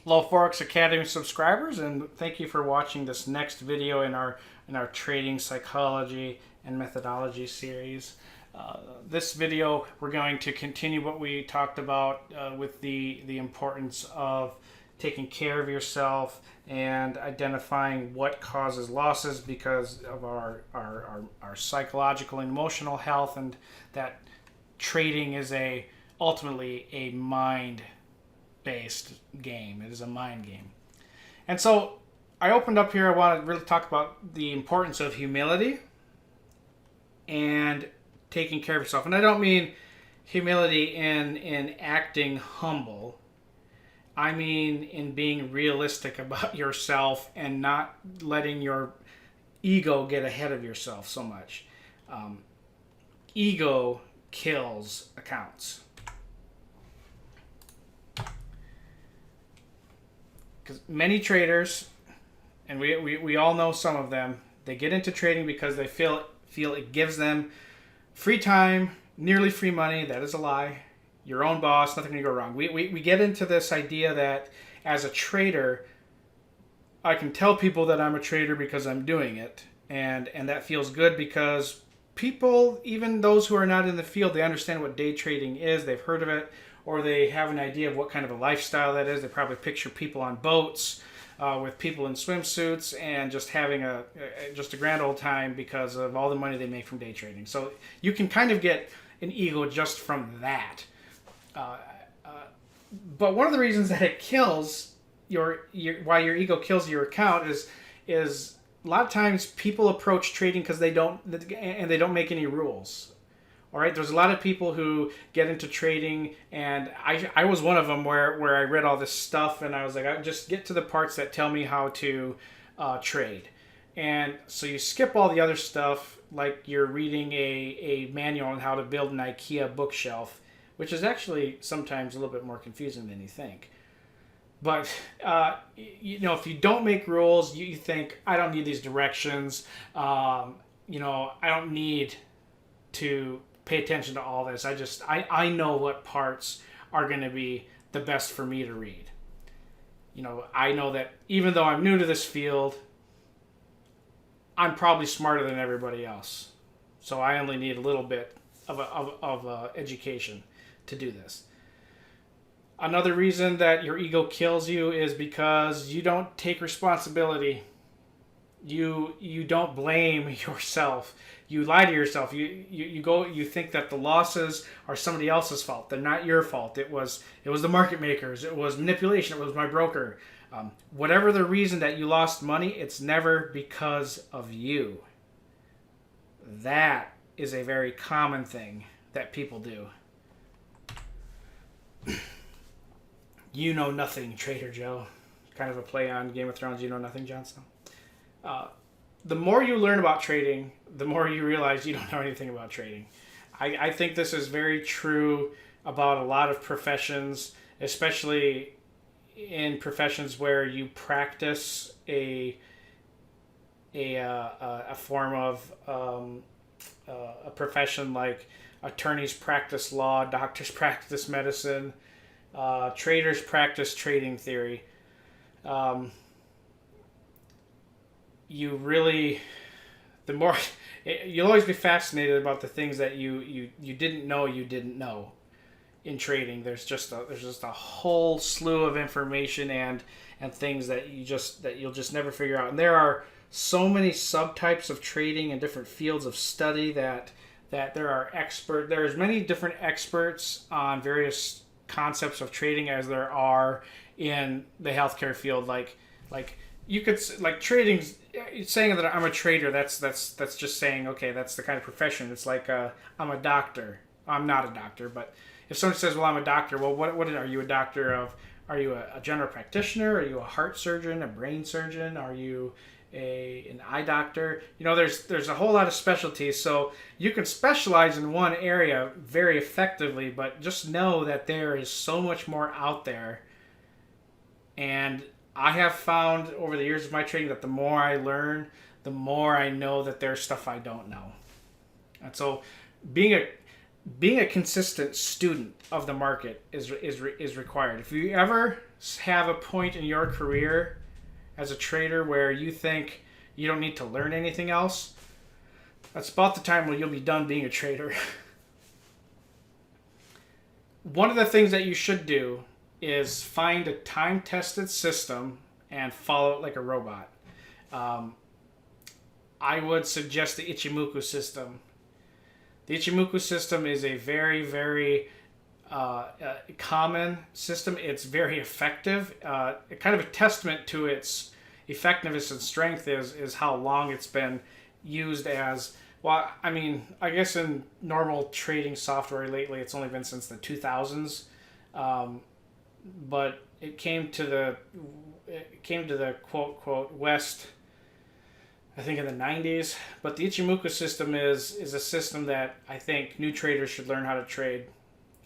Hello Forex Academy subscribers, and thank you for watching this next video in our trading psychology and methodology series. This video we're going to continue what we talked about with the importance of taking care of yourself and identifying what causes losses because of our psychological and emotional health, and that trading is ultimately a mind-based game. It is a mind game. And so I opened up here, I want to really talk about the importance of humility and taking care of yourself. And I don't mean humility in acting humble. I mean in being realistic about yourself and not letting your ego get ahead of yourself so much. Ego kills accounts. Because many traders, and we all know some of them, they get into trading because they feel it gives them free time, nearly free money. That is a lie. Your own boss, nothing can go wrong. We get into this idea that as a trader, I can tell people that I'm a trader because I'm doing it. And that feels good because people, even those who are not in the field, they understand what day trading is. They've heard of it, or they have an idea of what kind of a lifestyle that is. They probably picture people on boats with people in swimsuits and just having just a grand old time because of all the money they make from day trading. So you can kind of get an ego just from that. But one of the reasons that it kills why your ego kills your account is a lot of times people approach trading because they don't make any rules. All right, there's a lot of people who get into trading, and I was one of them where I read all this stuff and I was like, I just get to the parts that tell me how to trade. And so you skip all the other stuff, like you're reading a manual on how to build an IKEA bookshelf, which is actually sometimes a little bit more confusing than you think. But, if you don't make rules, you think, I don't need these directions. I don't need to pay attention to all this. I know what parts are going to be the best for me to read. I know that even though I'm new to this field, I'm probably smarter than everybody else. So I only need a little bit of education to do this. Another reason that your ego kills you is because you don't take responsibility. You don't blame yourself. You lie to yourself. You think that the losses are somebody else's fault. They're not your fault. It was the market makers. It was manipulation. It was my broker. Whatever the reason that you lost money, it's never because of you. That is a very common thing that people do. You know nothing, Trader Joe. Kind of a play on Game of Thrones. You know nothing, Jon Snow. The more you learn about trading, the more you realize you don't know anything about trading. I think this is very true about a lot of professions, especially in professions where you practice a form of a profession, like attorneys practice law, doctors practice medicine, traders practice trading theory. You really, you'll always be fascinated about the things that you didn't know in trading. There's just a whole slew of information and things that you'll just never figure out. And there are so many subtypes of trading and different fields of study that there's many different experts on various concepts of trading as there are in the healthcare field. Like you could, like, trading, saying that I'm a trader, that's just saying, okay, that's the kind of profession. It's like I'm a doctor. I'm not a doctor, but if someone says, well, I'm a doctor, well, what are you a doctor of? Are you a general practitioner? Are you a heart surgeon, a brain surgeon? Are you an eye doctor? There's a whole lot of specialties, so you can specialize in one area very effectively, but just know that there is so much more out there. And I have found over the years of my trading that the more I learn, the more I know that there's stuff I don't know. And so being being a consistent student of the market is required. If you ever have a point in your career as a trader where you think you don't need to learn anything else, that's about the time when you'll be done being a trader. One of the things that you should do is find a time-tested system and follow it like a robot. I would suggest the Ichimoku system. The Ichimoku system is a very, very common system. It's very effective. Kind of a testament to its effectiveness and strength is how long it's been used as. Well, I mean, I guess in normal trading software lately, it's only been since the 2000s, but it came to the quote West, I think in the 90s. But the Ichimoku system is a system that I think new traders should learn how to trade.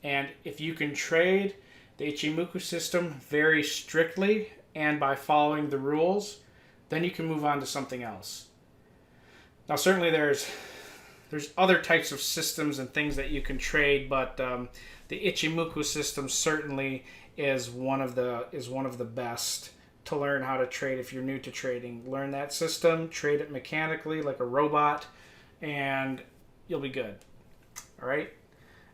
And if you can trade the Ichimoku system very strictly and by following the rules, then you can move on to something else. Now, certainly there's other types of systems and things that you can trade, but the Ichimoku system certainly is one of the best to learn how to trade if you're new to trading. Learn that system, trade it mechanically like a robot, and you'll be good. All right.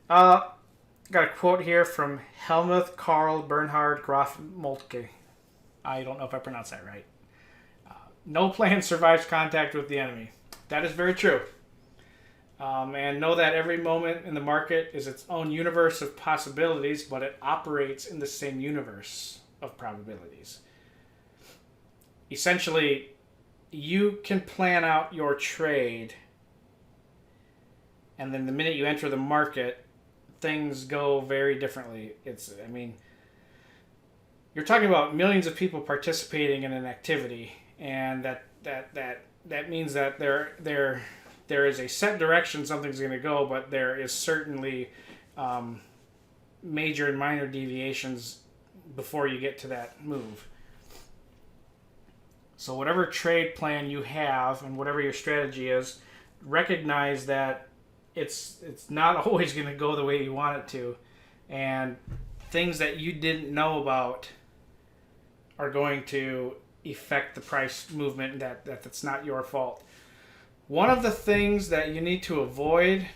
Got a quote here from Helmuth Karl Bernhard Graf Moltke. I don't know if I pronounced that right. No plan survives contact with the enemy. That is very true. And know that every moment in the market is its own universe of possibilities, but it operates in the same universe of probabilities. Essentially, you can plan out your trade, and then the minute you enter the market, things go very differently. You're talking about millions of people participating in an activity, and that means that there is a set direction something's going to go, but there is certainly major and minor deviations before you get to that move. So whatever trade plan you have and whatever your strategy is, recognize that it's not always going to go the way you want it to, and things that you didn't know about are going to affect the price movement. That's not your fault. One of the things that you need to avoid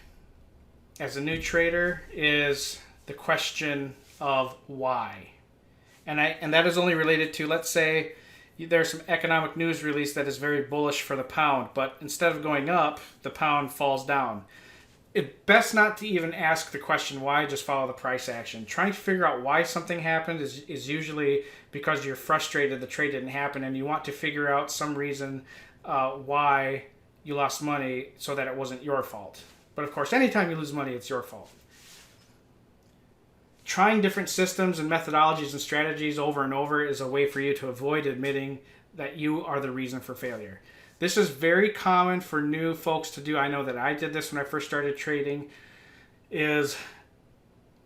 as a new trader is the question of why. And that is only related to, let's say, there's some economic news release that is very bullish for the pound, but instead of going up, the pound falls down. It's best not to even ask the question why, just follow the price action. Trying to figure out why something happened is usually because you're frustrated the trade didn't happen, and you want to figure out some reason why you lost money so that it wasn't your fault. But of course, anytime you lose money, it's your fault. Trying different systems and methodologies and strategies over and over is a way for you to avoid admitting that you are the reason for failure. This is very common for new folks to do. I know that I did this when I first started trading. Is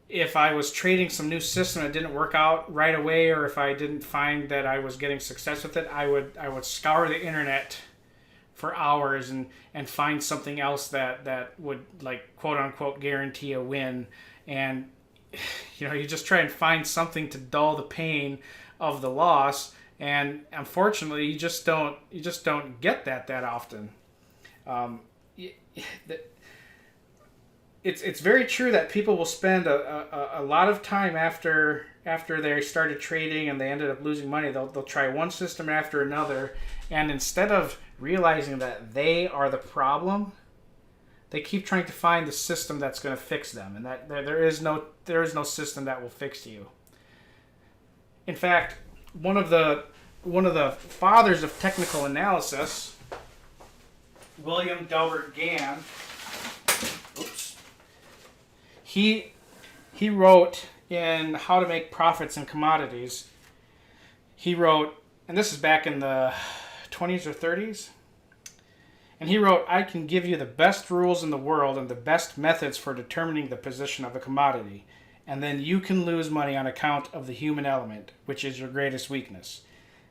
if I was trading some new system that didn't work out right away, or if I didn't find that I was getting success with it, I would scour the internet for hours and find something else that would, like, quote unquote guarantee a win. And you just try and find something to dull the pain of the loss, and unfortunately you just don't get that often. It's very true that people will spend a lot of time after they started trading and they ended up losing money. They'll try one system after another, and instead of realizing that they are the problem, they keep trying to find the system that's going to fix them, and that there is no system that will fix you. In fact, one of the fathers of technical analysis, William Delbert Gann, he wrote in How to Make Profits in Commodities. He wrote, and this is back in the 20s or 30s. And he wrote, "I can give you the best rules in the world and the best methods for determining the position of a commodity, and then you can lose money on account of the human element, which is your greatest weakness.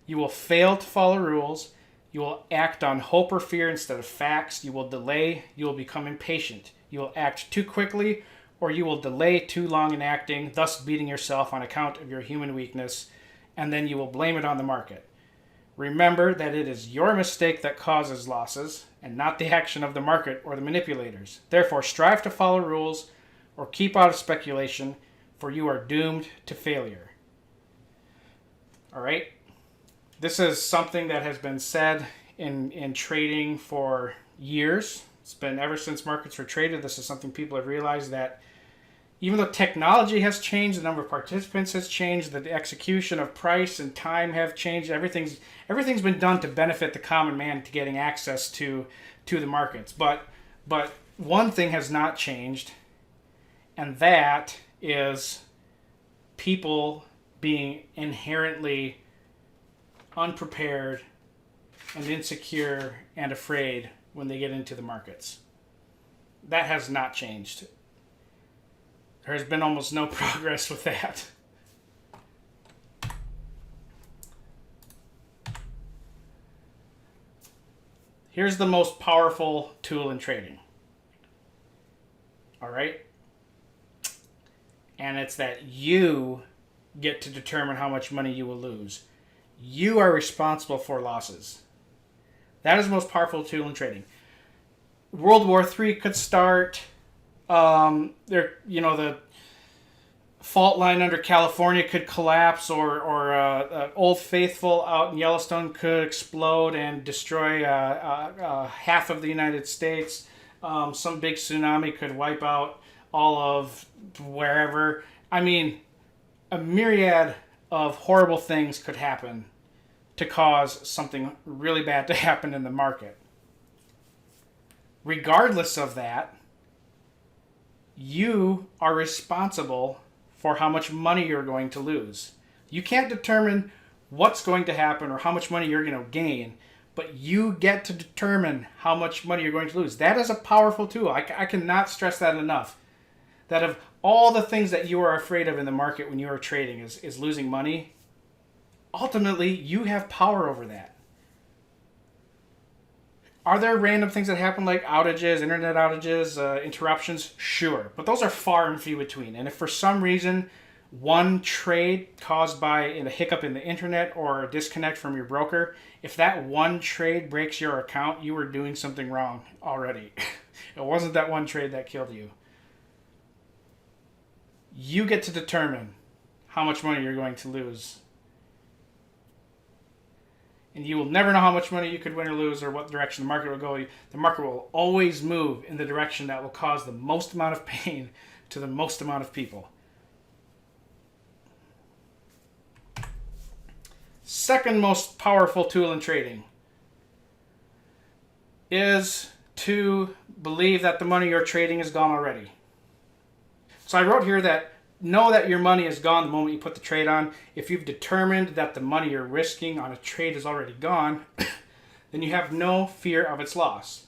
You will fail to follow rules. You will act on hope or fear instead of facts. You will delay. You will become impatient. You will act too quickly or you will delay too long in acting, thus beating yourself on account of your human weakness, and then you will blame it on the market. Remember that it is your mistake that causes losses, and not the action of the market or the manipulators. Therefore, strive to follow rules or keep out of speculation, for you are doomed to failure. All right? This is something that has been said in trading for years. It's been ever since markets were traded. This is something people have realized, that even though technology has changed, the number of participants has changed, the execution of price and time have changed. Everything's been done to benefit the common man to getting access to the markets. But one thing has not changed, and that is people being inherently unprepared and insecure and afraid when they get into the markets. That has not changed. There has been almost no progress with that. Here's the most powerful tool in trading. All right? And it's that you get to determine how much money you will lose. You are responsible for losses. That is the most powerful tool in trading. World War III could start. The fault line under California could collapse, or Old Faithful out in Yellowstone could explode and destroy half of the United States. Some big tsunami could wipe out all of wherever. I mean, a myriad of horrible things could happen to cause something really bad to happen in the market. Regardless of that, you are responsible for how much money you're going to lose. You can't determine what's going to happen or how much money you're going to gain, but you get to determine how much money you're going to lose. That is a powerful tool. I cannot stress that enough. That of all the things that you are afraid of in the market when you are trading is losing money, ultimately you have power over that. Are there random things that happen like outages, internet outages, interruptions? Sure. But those are far and few between. And if for some reason one trade caused by a hiccup in the internet or a disconnect from your broker, if that one trade breaks your account, you were doing something wrong already. It wasn't that one trade that killed you. You get to determine how much money you're going to lose. And you will never know how much money you could win or lose or what direction the market will go. The market will always move in the direction that will cause the most amount of pain to the most amount of people. Second most powerful tool in trading is to believe that the money you're trading is gone already. So I wrote here that know that your money is gone the moment you put the trade on. If you've determined that the money you're risking on a trade is already gone, then you have no fear of its loss.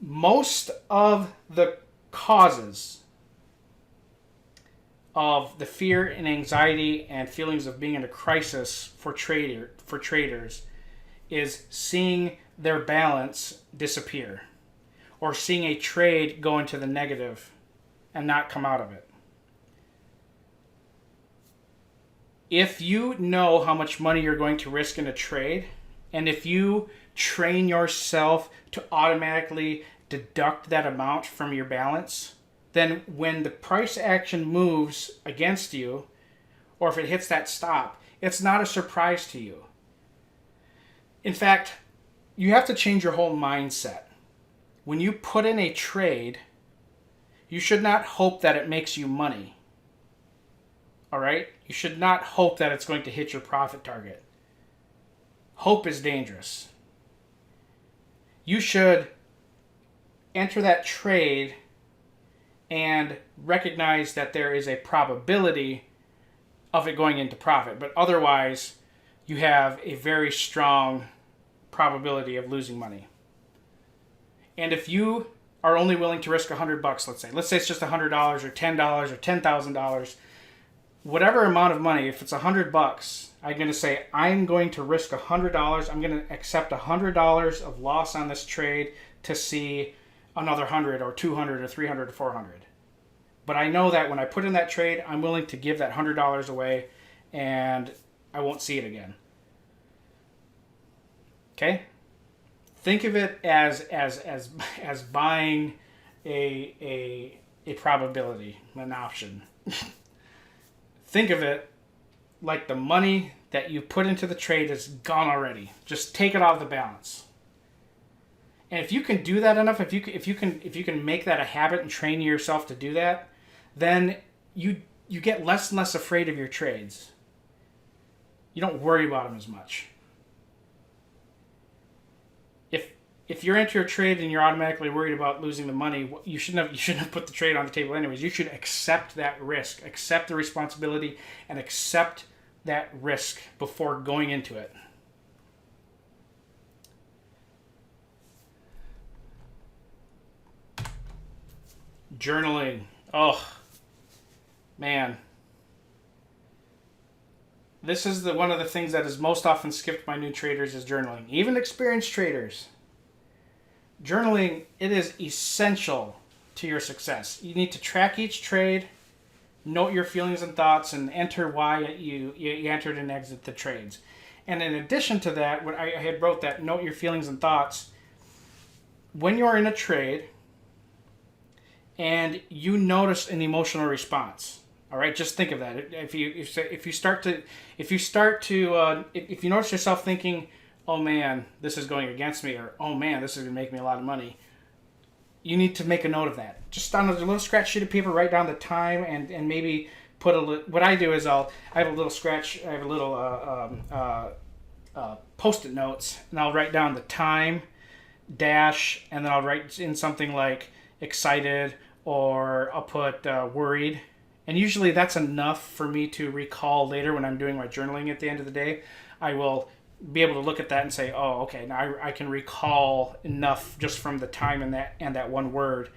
Most of the causes of the fear and anxiety and feelings of being in a crisis for traders is seeing their balance disappear or seeing a trade go into the negative and not come out of it. If you know how much money you're going to risk in a trade, and if you train yourself to automatically deduct that amount from your balance, then when the price action moves against you, or if it hits that stop, it's not a surprise to you. In fact, you have to change your whole mindset. When you put in a trade, you should not hope that it makes you money. All right? You should not hope that it's going to hit your profit target. Hope is dangerous. You should enter that trade and recognize that there is a probability of it going into profit. But otherwise, you have a very strong probability of losing money. And if you are only willing to risk $100, let's say it's just $100 or $10 or $10,000, whatever amount of money, if it's $100, I'm going to say, I'm going to risk $100. I'm going to accept $100 of loss on this trade to see another 100 or 200 or 300 or 400. But I know that when I put in that trade, I'm willing to give that $100 away and I won't see it again. Okay? Think of it as buying a probability, an option. Think of it like the money that you put into the trade is gone already. Just take it out of the balance. And if you can do that enough, if you can make that a habit and train yourself to do that, then you get less and less afraid of your trades. You don't worry about them as much. If you're into your trade and you're automatically worried about losing the money, you shouldn't have put the trade on the table anyways. You should accept that risk, accept the responsibility, and accept that risk before going into it. Journaling. Oh, man. This is one of the things that is most often skipped by new traders is journaling. Even experienced traders. Journaling, it is essential to your success. You need to track each trade, note your feelings and thoughts, and enter why you entered and exit the trades. And in addition to that, when I had wrote that, note your feelings and thoughts, when you're in a trade and you notice an emotional response, all right, just think of that. If you notice yourself thinking, oh man, this is going against me, or oh man, this is going to make me a lot of money, you need to make a note of that. Just on a little scratch sheet of paper, write down the time and maybe put what I do is I have a little post-it notes, and I'll write down the time, dash, and then I'll write in something like excited, or I'll put worried. And usually that's enough for me to recall later when I'm doing my journaling at the end of the day. I will be able to look at that and say, oh, okay, now I can recall enough just from the time and that one word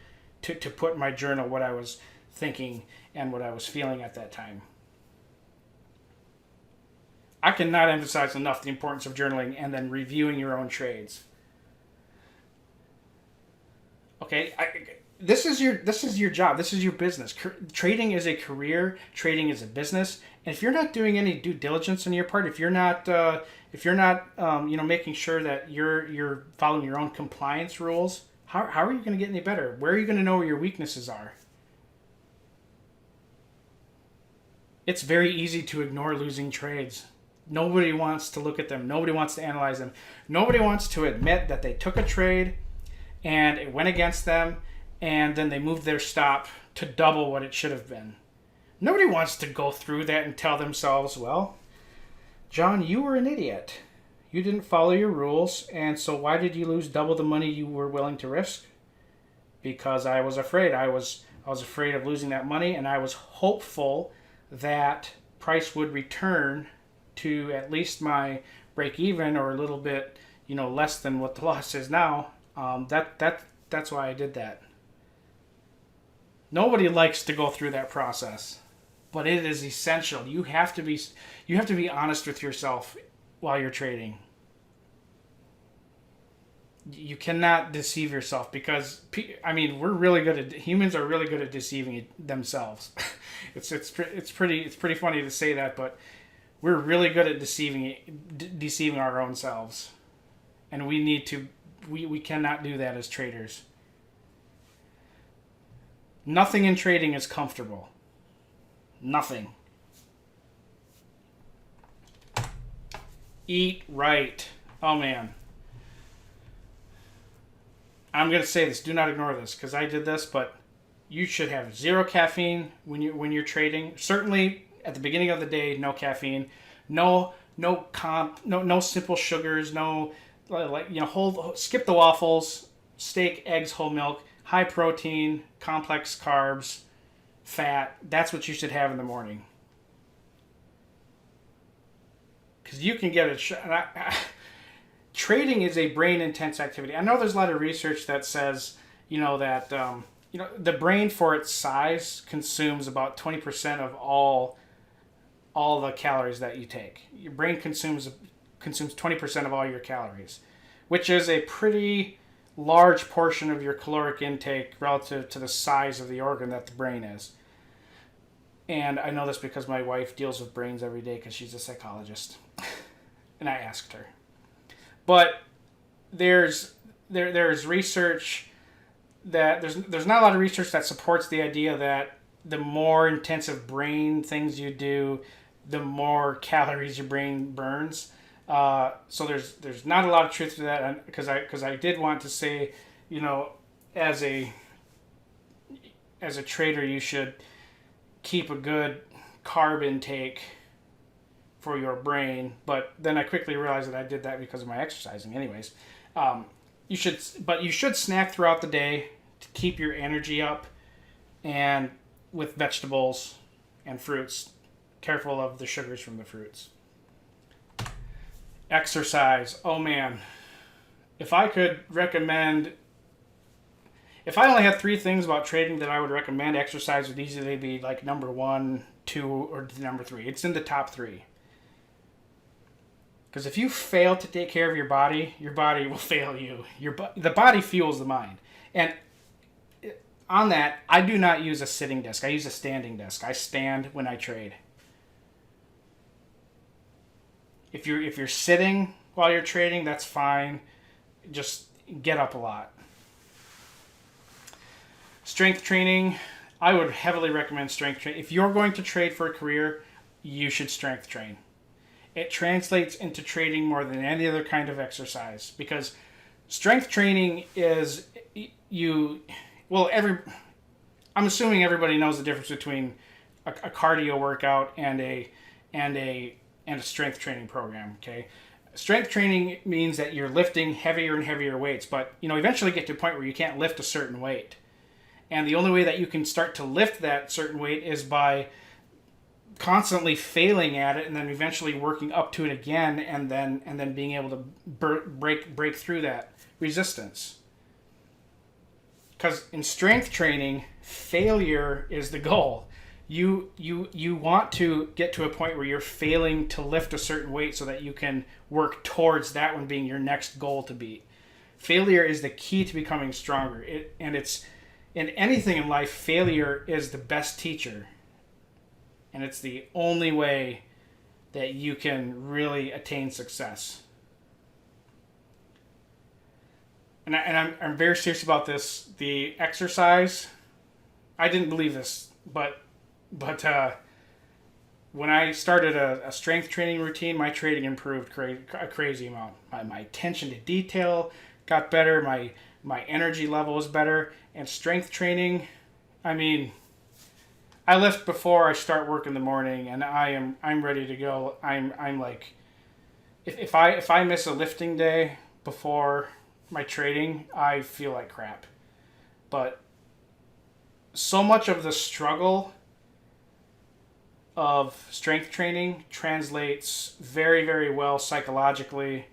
to put in my journal what I was thinking and what I was feeling at that time. I cannot emphasize enough the importance of journaling and then reviewing your own trades. Okay, this is your job. This is your business. Trading is a career. Trading is a business. And if you're not doing any due diligence on your part, if you're not making sure that you're following your own compliance rules, how are you going to get any better? Where are you going to know where your weaknesses are? It's very easy to ignore losing trades. Nobody wants to look at them. Nobody wants to analyze them. Nobody wants to admit that they took a trade and it went against them, and then they moved their stop to double what it should have been. Nobody wants to go through that and tell themselves, well, John, you were an idiot. You didn't follow your rules, and so why did you lose double the money you were willing to risk? Because I was afraid. I was afraid of losing that money, and I was hopeful that price would return to at least my break even, or a little bit, less than what the loss is now. That's why I did that. Nobody likes to go through that process, but it is essential. You have to be honest with yourself while you're trading. You cannot deceive yourself, because humans are really good at deceiving themselves. It's pretty funny to say that, but we're really good at deceiving our own selves, and we cannot do that as traders. Nothing in trading is comfortable. Nothing. Eat right. Oh man. I'm going to say this. Do not ignore this, because I did this, but you should have zero caffeine when you're trading. Certainly at the beginning of the day, no caffeine. No simple sugars, skip the waffles, steak, eggs, whole milk, high protein, complex carbs, fat. That's what you should have in the morning. Because you can get trading is a brain intense activity. I know there's a lot of research that says, that the brain for its size consumes about 20% of all the calories that you take. Your brain consumes 20% of all your calories, which is a pretty large portion of your caloric intake relative to the size of the organ that the brain is. And I know this because my wife deals with brains every day because she's a psychologist. And I asked her. But there's research that there's not a lot of research that supports the idea that the more intensive brain things you do, the more calories your brain burns. So there's not a lot of truth to that, because I did want to say, as a trader, you should keep a good carb intake for your brain. But then I quickly realized that I did that because of my exercising. Anyways, you should snack throughout the day to keep your energy up, and with vegetables and fruits. Careful of the sugars from the fruits. Exercise. Oh man. If I only had 3 things about trading that I would recommend, exercise would easily be like number 1, 2, or number 3. It's in the top 3. Because if you fail to take care of your body will fail you. The body fuels the mind. And on that, I do not use a sitting desk. I use a standing desk. I stand when I trade. If you're sitting while you're trading, that's fine. Just get up a lot. Strength training. I would heavily recommend strength training. If you're going to trade for a career, you should strength train. It translates into trading more than any other kind of exercise, because strength training is I'm assuming everybody knows the difference between a cardio workout and a strength training program. Okay, strength training means that you're lifting heavier and heavier weights, but eventually get to a point where you can't lift a certain weight, and the only way that you can start to lift that certain weight is by constantly failing at it, and then eventually working up to it again, and then being able to break through that resistance. Because in strength training, failure is the goal. You want to get to a point where you're failing to lift a certain weight so that you can work towards that one being your next goal to beat. Failure is the key to becoming stronger. It's in anything in life, failure is the best teacher. And it's the only way that you can really attain success. And I'm very serious about this. The exercise, I didn't believe this, but when I started a strength training routine, my trading improved a crazy amount. My attention to detail got better. My energy level was better. And strength training, I lift before I start work in the morning, and I'm ready to go. I'm like, if I miss a lifting day before my trading, I feel like crap. But so much of the struggle of strength training translates very, very well psychologically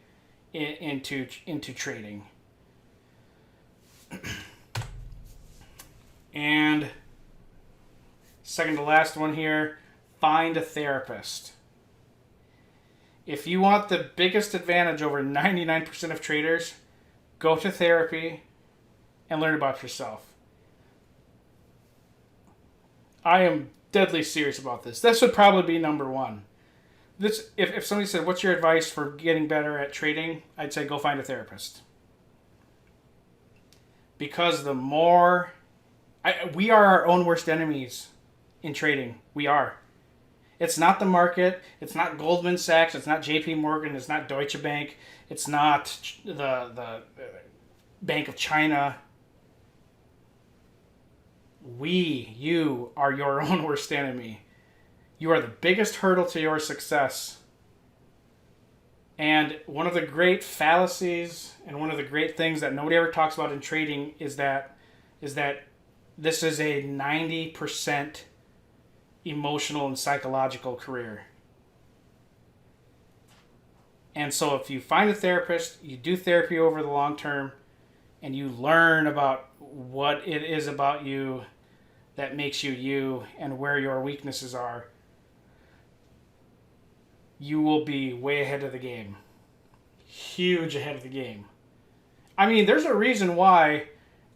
into trading. And second to last one here, find a therapist. If you want the biggest advantage over 99% of traders, go to therapy and learn about yourself. I am deadly serious about this. This would probably be number 1. If somebody said, what's your advice for getting better at trading? I'd say go find a therapist. Because we are our own worst enemies in trading. We are. It's not the market. It's not Goldman Sachs. It's not JP Morgan. It's not Deutsche Bank. It's not the Bank of China. You are your own worst enemy. You are the biggest hurdle to your success. And one of the great fallacies and one of the great things that nobody ever talks about in trading is that this is a 90% emotional and psychological career. And so if you find a therapist, you do therapy over the long term, and you learn about what it is about you that makes you you and where your weaknesses are, you will be way ahead of the game. Huge ahead of the game. I mean, there's a reason why.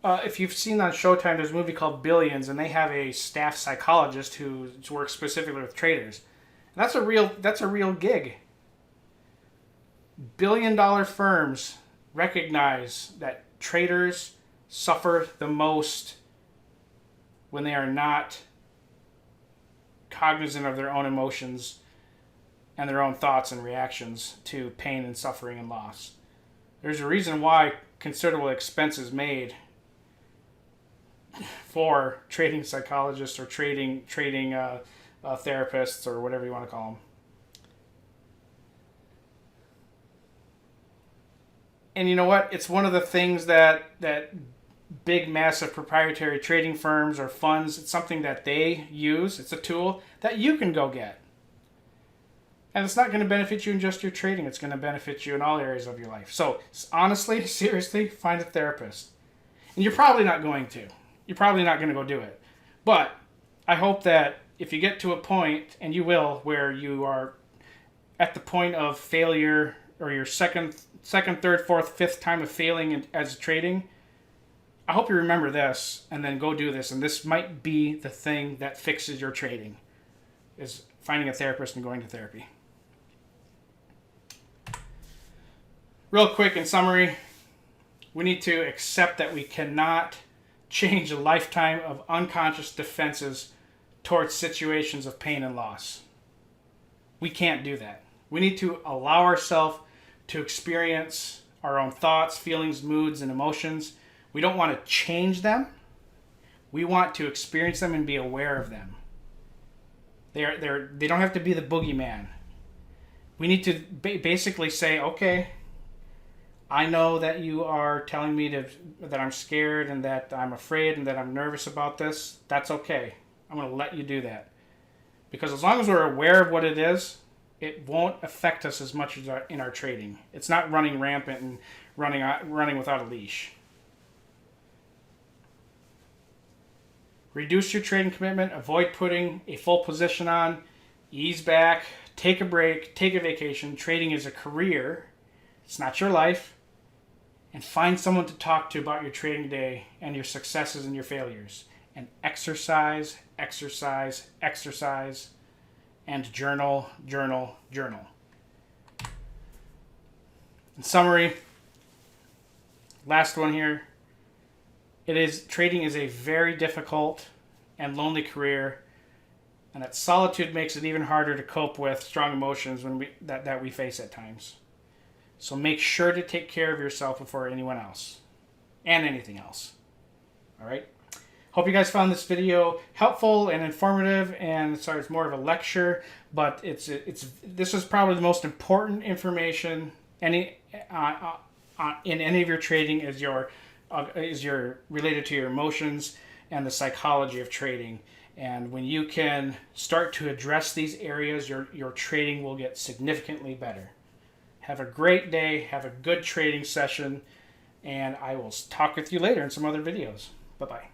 If you've seen on Showtime, there's a movie called Billions, and they have a staff psychologist who works specifically with traders. And that's a real gig. $1 billion firms recognize that traders suffer the most when they are not cognizant of their own emotions and their own thoughts and reactions to pain and suffering and loss. There's a reason why considerable expense is made for trading psychologists or trading therapists or whatever you want to call them. And you know what? It's one of the things that big, massive proprietary trading firms or funds, it's something that they use. It's a tool that you can go get. And it's not going to benefit you in just your trading. It's going to benefit you in all areas of your life. So honestly, seriously, find a therapist. And you're probably not going to. You're probably not going to go do it. But I hope that if you get to a point, and you will, where you are at the point of failure or your second, third, fourth, fifth time of failing as trading, I hope you remember this and then go do this. And this might be the thing that fixes your trading, is finding a therapist and going to therapy. Real quick, in summary, we need to accept that we cannot change a lifetime of unconscious defenses towards situations of pain and loss. We can't do that. We need to allow ourselves to experience our own thoughts, feelings, moods, and emotions. We don't want to change them. We want to experience them and be aware of them. They don't have to be the boogeyman. We need to basically say, okay, I know that you are telling me that I'm scared and that I'm afraid and that I'm nervous about this. That's okay. I'm going to let you do that. Because as long as we're aware of what it is, it won't affect us as much as in our trading. It's not running rampant and running without a leash. Reduce your trading commitment. Avoid putting a full position on. Ease back. Take a break. Take a vacation. Trading is a career. It's not your life. And find someone to talk to about your trading day and your successes and your failures. And exercise, exercise, exercise, and journal, journal, journal. In summary, last one here. Trading is a very difficult and lonely career, and that solitude makes it even harder to cope with strong emotions that we face at times. So make sure to take care of yourself before anyone else and anything else. All right? Hope you guys found this video helpful and informative, and sorry, it's more of a lecture, but this is probably the most important information in any of your trading is your related to your emotions and the psychology of trading. And when you can start to address these areas, your trading will get significantly better. Have a great day. Have a good trading session. And I will talk with you later in some other videos. Bye-bye.